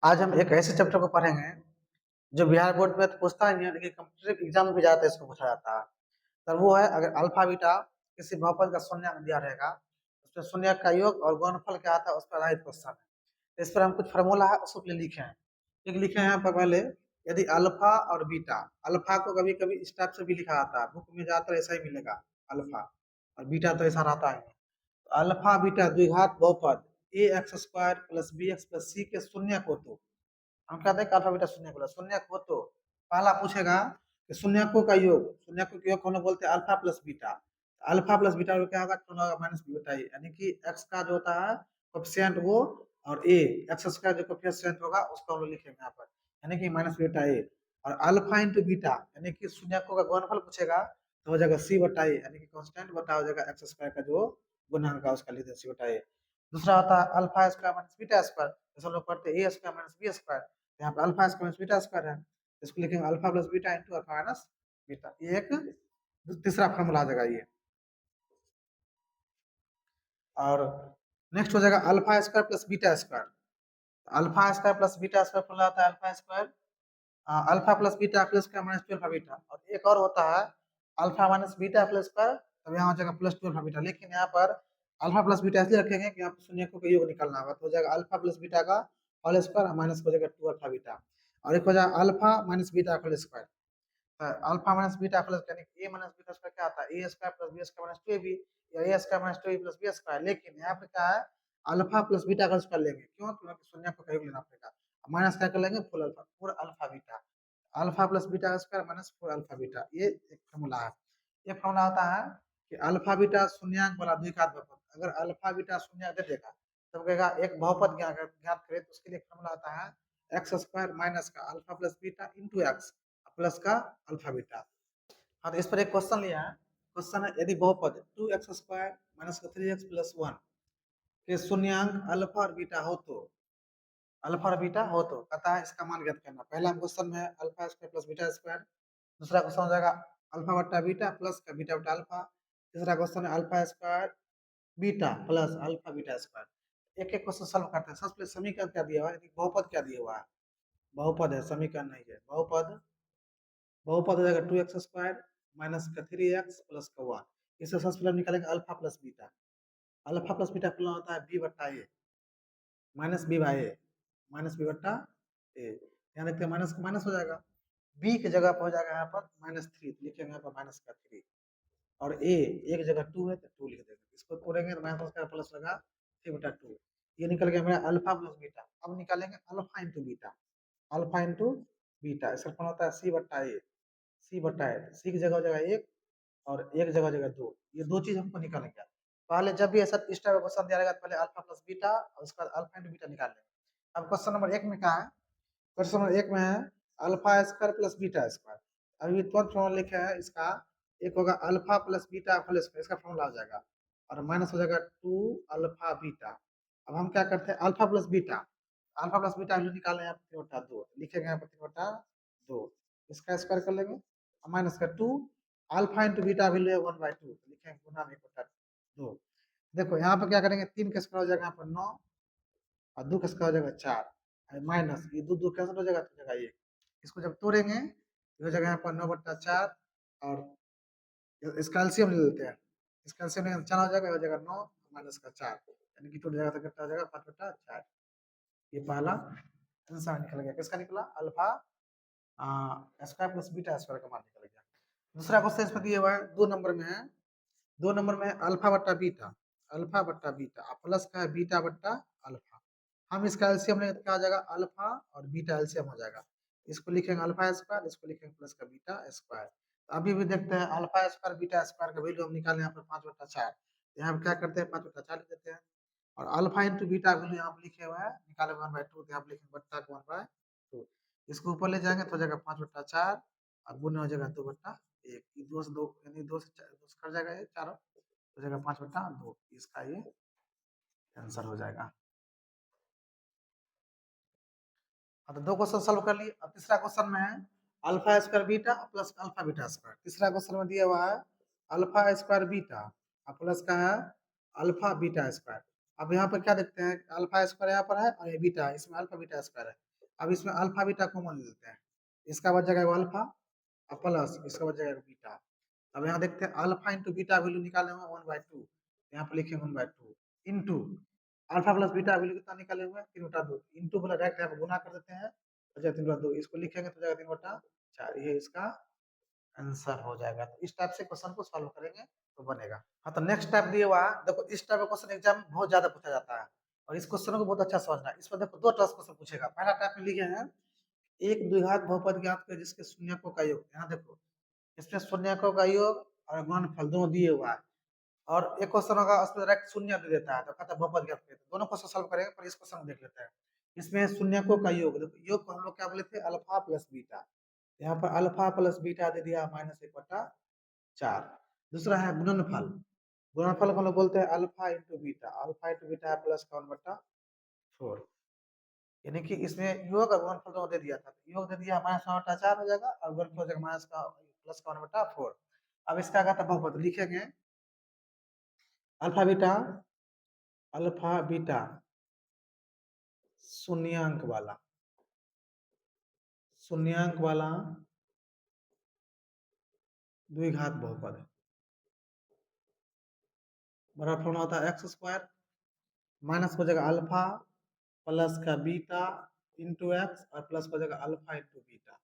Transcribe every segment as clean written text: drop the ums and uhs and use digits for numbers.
आज हम एक ऐसे चैप्टर को पढ़ेंगे जो बिहार बोर्ड में तो पूछता ही नहीं है, लेकिन कॉम्पिटिटिव एग्जाम में भी ज्यादातर इसको पूछा जाता है। तो वो है, अगर अल्फा बीटा किसी बहुपद का शून्यक दिया रहेगा, उसमें शून्यक का योग और गुणनफल क्या आता है उस पर आधारित क्वेश्चन है। तो इस पर हम कुछ फार्मूला है उसको लिखे हैं। एक लिखे हैं यहाँ पर पहले, यदि अल्फा और बीटा, अल्फा को कभी कभी इस टाइप से भी लिखा जाता है, बुक में ज्यादातर ऐसा ही मिलेगा अल्फा, और बीटा तो ऐसा रहता है। तो अल्फा बीटा द्विघात बहुपद A X square plus B X plus C के शून्यक हो तो हम कहते हैं कि अल्फा बीटा शून्यक बोला, शून्यक हो तो पहला पूछेगा कि शून्यकों का योग, शून्यकों का योग कौन बोलते हैं alpha plus beta. Alpha plus beta क्या होगा, कौन होगा माइनस बीटा ए, यानी कि एक्स का जो होता है कोफिशिएंट वो, और ए एक्स स्क्वायर जो कोफिशिएंट होगा उसको हम लोग लिखेंगे यहाँ पर, यानी कि माइनस बीटा ए। और अल्फा इंटू बीटा यानी कि शून्यकों का गुणनफल पूछेगा तो हो जाएगा सी बटा ए, यानी कि कांस्टेंट बटा हो जाएगा एक्स स्क्वायर का जो गुणांक है उसका लिखते हैं सी बटा ए। दूसरा होता है alpha square minus beta square, जैसे हम लोग पढ़ते हैं ए स्क्वायर माइनस बी स्क्वायर, यहाँ पे alpha square minus beta square है, इसको लिखेंगे alpha plus beta into alpha minus beta. ये एक तीसरा फॉर्मूला आ जाएगा ये। और नेक्स्ट हो जाएगा alpha square plus beta square. Alpha square plus beta square formula आता है alpha square alpha plus beta plus का माइनस 12 बीटा, और एक और होता है alpha minus beta plus square, तब यहाँ हो जाएगा प्लस 12 बीटा। लेकिन यहाँ पर अल्फा प्लस बीटा इसलिए रखेंगे कि यहाँ पर शून्यकों का योग निकालना होगा, तो हो जाएगा अल्फा प्लस बीटा का होल स्क्वायर माइनस हो जाएगा 2 अल्फा बीटा, और एक हो जाएगा alpha minus beta whole square. Alpha minus beta plus यानी कि ए माइनस बीटा स्क्वायर क्या आता है A square plus B square minus 2ab, या A square minus 2ab plus B square. लेकिन यहाँ पे क्या है, अल्फा प्लस बीटा का स्क्वायर लेंगे, क्यों, क्योंकि शून्य को कहीं लेना पड़ेगा, माइनस क्या कर लेंगे फुल अल्फा, पूरा alpha beta, alpha plus beta का square minus four alpha beta. ये एक फॉर्मूला है। एक फॉर्मूला होता है कि अल्फा बीटा शून्यक वाला द्विघात बहुपद, अगर अल्फा बीटा शून्य दे देगा तब कहेगा एक बहुपद ज्ञात करें, तो उसके लिए फॉर्मूला होता है एक्स स्क्वायर माइनस का alpha plus beta into x plus का अल्फा बीटा। हाँ, तो इस पर एक क्वेश्चन लिया है। क्वेश्चन है, यदि बहुपद 2x² माइनस का 3x प्लस 1 के शून्यंक अल्फा और बीटा हो तो, अल्फा और बीटा हो तो कहता है इसका मान ज्ञात करना। पहला क्वेश्चन में alpha square plus beta square, दूसरा क्वेश्चन हो जाएगा अल्फा बट्टा बीटा प्लस का बीटा बटा अल्फा, तीसरा क्वेश्चन है alpha square beta plus alpha beta square. एक एक क्वेश्चन सॉल्व करते हैं। सबसे पहले समीकरण क्या दिया हुआ है, बहुपद क्या दिया हुआ है, बहुपद है, समीकरण नहीं है, बहुपद। बहुपद हो जाएगा 2x² माइनस का 3x प्लस का 1। इससे सबसे पहले निकालेंगे alpha plus beta, alpha plus beta formula होता है बी बट्टा A minus B by A, minus B बट्टा ए। यहाँ देखते हैं माइनस माइनस हो जाएगा, बी की जगह पर हो जाएगा यहाँ पर -3, तो लिखेंगे यहाँ पर माइनस का 3, और ए एक जगह 2 है तो 2 लिख देंगे, इसको तोड़ेंगे तो माइनस का प्लस लगा 3/2। ये निकल गया मेरा अल्फा प्लस बीटा। अब निकालेंगे alpha into beta, alpha into beta, इसका फॉर्मूला होता है सी बट्टा ए, सी बट्टा ए, सी की जगह हो जाएगा 1 और एक जगह हो जाएगा 2। ये दो चीज हमको निकालेंगे। पहले जब भी ऐसा इस टाइप का क्वेश्चन दिया रहेगा तो पहले अल्फा प्लस बीटा और उसके बाद अल्फा इंटू बीटा निकाल लेंगे। अब क्वेश्चन नंबर 1 में क्या है, क्वेश्चन नंबर 1 में है alpha square plus beta square. अभी तुरंत फॉर्मूला लिखा है इसका, एक होगा alpha plus beta whole square, इसका फॉर्मूला हो जाएगा, और माइनस हो जाएगा 2 अल्फा बीटा। अब हम क्या करते हैं alpha plus beta, alpha plus beta value निकालना है 3/2, लिखेंगे यहाँ पर 3/2, इसका स्क्वायर कर लेंगे, माइनस का 2 अल्फा इंटू बीटा वैल्यू है 1/2, लिखेंगे गुना में 1/2। देखो यहाँ पर क्या करेंगे, 3 का स्क्वायर हो जाएगा यहाँ पर 9, और 2 का स्क्वायर हो जाएगा 4, माइनस ये 2 2 कैंसिल हो जाएगा तो हो जाएगा 1। इसको जब तोड़ेंगे तो हो जाएगा यहाँ पर 9/4, और इसका एलसीएम ले लेते हैं, इसका एलसीएम में 4 हो जाएगा 9 माइनस का 4, यानी कि टूट जाएगा तो कितना हो जाएगा 5/4। ये पहला आंसर निकल गया, किसका निकला, alpha square plus beta square का मान निकल गया। दूसरा क्वेश्चन इसमें दिया हुआ है 2 नंबर में है, 2 नंबर में अल्फा बट्टा बीटा, अल्फा बट्टा बीटा प्लस का है बीटा बट्टा अल्फा। हम इसका एलसीएम लेंगे तो क्या हो जाएगा अल्फा और बीटा एलसीएम हो जाएगा, इसको लिखेंगे अल्फा स्क्वायर, इसको लिखेंगे प्लस का बीटा स्क्वायर। अभी भी देखते हैं अल्फा स्क्वायर बीटा स्क्वायर का वैल्यू हम निकालें यहाँ पर 5/4, यहाँ पर क्या करते हैं 5/4 लिख देते हैं, और अल्फा इंटू बीटा वैल्यू यहाँ पर लिखे हुआ है, निकाले 1/2 तो यहाँ पर लिखेंगे बट्टा को 1/2, इसको ऊपर ले जाएंगे तो हो जाएगा 5/4 और गुना हो जाएगा 2/1, ये 2 से 2 यानी 2 से 4 कट जाएगा, ये चारों हो जाएगा 5/2, इसका ये आंसर हो जाएगा। हाँ, तो 2 क्वेश्चन सॉल्व कर लिए। अब तीसरा क्वेश्चन में है alpha square beta plus alpha beta square. तीसरा क्वेश्चन में दिया हुआ है अल्फा स्क्वायर बीटा प्लस का है अल्फा बीटा स्क्वायर। अब यहाँ पर क्या देखते हैं, अल्फा स्क्वायर यहाँ पर है और ये बीटा है, इसमें अल्फा बीटा स्क्वायर है, अब इसमें अल्फा बीटा कॉमन लेते हैं, इसका बच जाएगा अल्फा और प्लस इसका बच जाएगा बीटा। अब यहाँ देखते हैं अल्फा इंटू बीटा वैल्यू निकाले हुए 1/2, यहाँ पर लिखे 1/2 into alpha plus beta value कितना निकाले हुए हैं 3/2 इंटू बोला डायरेक्ट यहाँ पे गुना कर देते हैं, तो जाएगा 3/2, इसको लिखेंगे तो जाएगा 3/4, ये इसका आंसर हो जाएगा। तो इस टाइप से क्वेश्चन को सॉल्व करेंगे तो बनेगा। हाँ, तो नेक्स्ट टाइप दिया हुआ है, देखो इस टाइप का क्वेश्चन एग्जाम में बहुत ज्यादा पूछा जाता है और इस क्वेश्चन को बहुत अच्छा समझना है। इसमें देखो दो तरह से क्वेश्चन पूछेगा। पहला टाइप में लिखे हैं एक द्विघात बहुपद ज्ञात कर जिसके शून्यकों का योग, यहाँ देखो इसमें शून्यकों का योग और गुणनफल दोनों दिए हुआ है, और एक क्वेश्चन होगा उसमें डायरेक्ट शून्य दे देता है तो कहता है बहुपद ज्ञात करें। दोनों क्वेश्चन सॉल्व करेंगे पर इस क्वेश्चन को देख लेते हैं। इसमें शून्यकों का योग, देखो योग को हम लोग क्या बोले थे अल्फा प्लस बीटा, यहाँ पर अल्फा प्लस बीटा दे दिया -1/4। दूसरा है गुणनफल, गुणनफल को हम लोग बोलते हैं अल्फा इंटू बीटा है प्लस का 1/4, यानी कि इसमें योग और गुणनफल दोनों दे दिया था। योग दे दिया -1/4 हो जाएगा और गुणनफल हो जाएगा माइनस का प्लस का 1/4। अब इसका क्या था बहुपद लिखेंगे अल्फा बीटा शून्यांक वाला द्विघात बहुपद बड़ा फॉर्मूला होता है x² माइनस हो जाएगा अल्फा प्लस का बीटा इंटू एक्स और प्लस हो जाएगा अल्फा इंटू बीटा।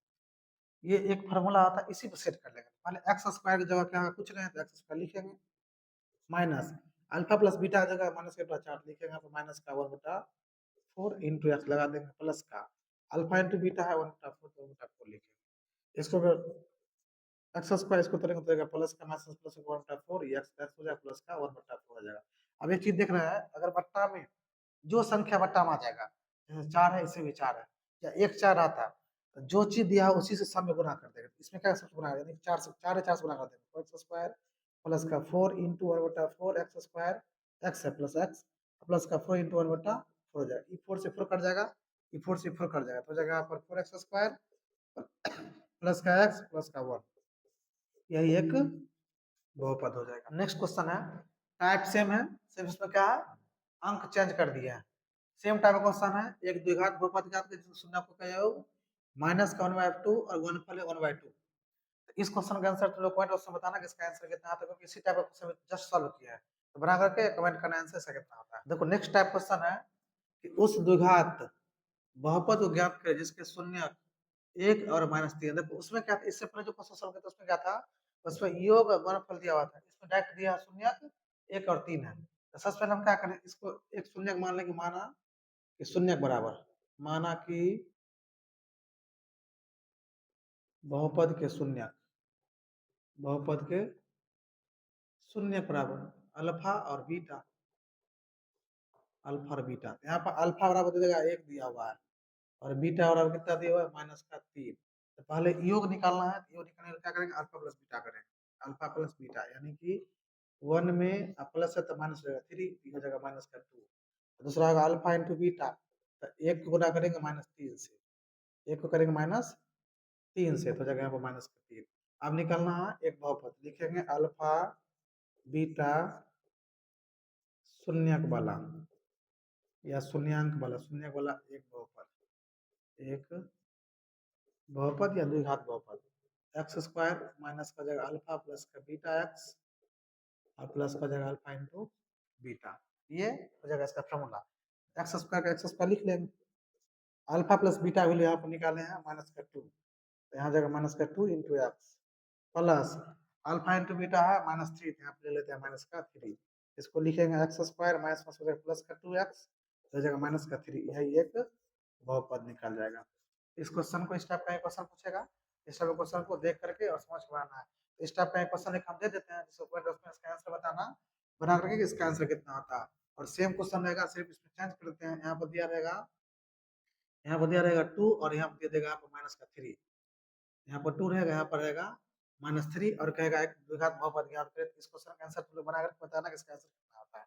ये एक फार्मूला आता है, इसी को सेट कर लेंगे। पहले x² की जगह क्या कुछ नहीं है तो x² लिखेंगे माइनस अल्फा प्लस बीटा की जगह -1/4 लिखेंगे तो माइनस का 1/4 इंटू एक्स लगा देंगे प्लस का अल्फा इंटू बीटा है 1/4 तो 1/4 लिखेंगे। इसको अगर x² इसको करेंगे तो प्लस का माइनस प्लस 1/4 ये x हो जाएगा प्लस का 1/4 हो जाएगा। अब एक चीज देख रहे हैं अगर बट्टा में जो संख्या बट्टा में आ जाएगा, जैसे 4 है इसे भी 4 है या 1 4 आता तो जो चीज दिया है उसी से सब में गुना कर देगा। इसमें क्या सब गुना यानी 4 से 4 है 4 से गुना कर देंगे x² प्लस का 4 इंटू 1/4 x² x है प्लस x प्लस का 4 इंटू 1/4 हो जाएगा। ये 4 से 4 कट जाएगा, ये 4 से 4 कट जाएगा तो हो जाएगा यहाँ पर 4x² प्लस का x प्लस का 1, यही एक बहुपद हो जाएगा। नेक्स्ट क्वेश्चन है टाइप सेम है, सिर्फ इसमें क्या है अंक चेंज कर दिया है। सेम टाइप का क्वेश्चन है एक द्विघात बहुपद ज्ञात कीजिए जिसमें शून्य का योग माइनस का 1/2 और गुणनफल है 1/2। इस क्वेश्चन का आंसर तुम लोग कमेंट बॉक्स में बताना कि इसका आंसर कितना आता है, क्योंकि इसी टाइप का क्वेश्चन जस्ट सॉल्व किया है तो बना करके कमेंट करना आंसर इसका कितना आता है। देखो नेक्स्ट टाइप क्वेश्चन है कि उस द्विघात बहुपद को ज्ञात करें जिसके शून्य 1 और -3। देखो उसमें क्या था, इससे पहले जो क्वेश्चन सॉल्व किया था उसमें क्या था, उसमें योग और गुणनफल दिया हुआ था, इसमें डायरेक्ट दिया शून्य 1 और 3 है। तो सबसे पहले हम क्या करें इसको एक शून्य मान लेंगे, माना कि शून्य के बराबर, माना कि बहुपद के शून्य बराबर अल्फा और बीटा, अल्फा और बीटा। यहाँ पर अल्फा बराबर दे देगा 1 दिया हुआ है और बीटा बराबर कितना दिया हुआ है -3। तो पहले योग निकालना है, योग निकालने के लिए क्या करेंगे अल्फा प्लस बीटा करेंगे, अल्फा प्लस बीटा यानी कि 1 में प्लस है तो माइनस हो जाएगा 3 हो जाएगा -2। दूसरा होगा अल्फा इंटू बीटा, तो 1 को गुना करेंगे -3 से, 1 को करेंगे -3 से तो हो जाएगा यहाँ पर -3। अब निकालना है एक बहुपद, लिखेंगे अल्फा बीटा शून्यक वाला या शून्यांक वाला एक बहुपद या द्विघात बहुपद x² माइनस का जगह अल्फा प्लस का बीटा x और प्लस का जगह अल्फा इंटू बीटा, ये हो जाएगा इसका फॉर्मूला। x² का x² लिख लेंगे, अल्फा प्लस बीटा वैल्यू यहाँ पर निकाले हैं -2 तो यहाँ जाएगा -2 into x plus alpha into beta है -3 यहाँ पे ले लेते हैं -3, इसको लिखेंगे x² माइनस प्लस का 2x हो जाएगा -3, यही एक बहुपद निकल जाएगा। इस क्वेश्चन को इस टाइप का क्वेश्चन पूछेगा, इस टाइप क्वेश्चन को देख करके और समझ के बनाना है। इस टाइप का क्वेश्चन एक हम दे देते हैं जिसको कमेंट बॉक्स में इसका आंसर बताना, बना करके कि इसका आंसर कितना आता है। और सेम क्वेश्चन रहेगा सिर्फ इसमें चेंज कर देते हैं, यहाँ पर दिया रहेगा 2 और यहाँ पर दे देगा आपको -3, यहाँ पर 2 रहेगा यहाँ पर रहेगा -3 और कहेगा एक द्विघात बहुपद ज्ञात करें। इस क्वेश्चन का आंसर तुम लोग बना करके बताना कि इसका आंसर कितना आता है।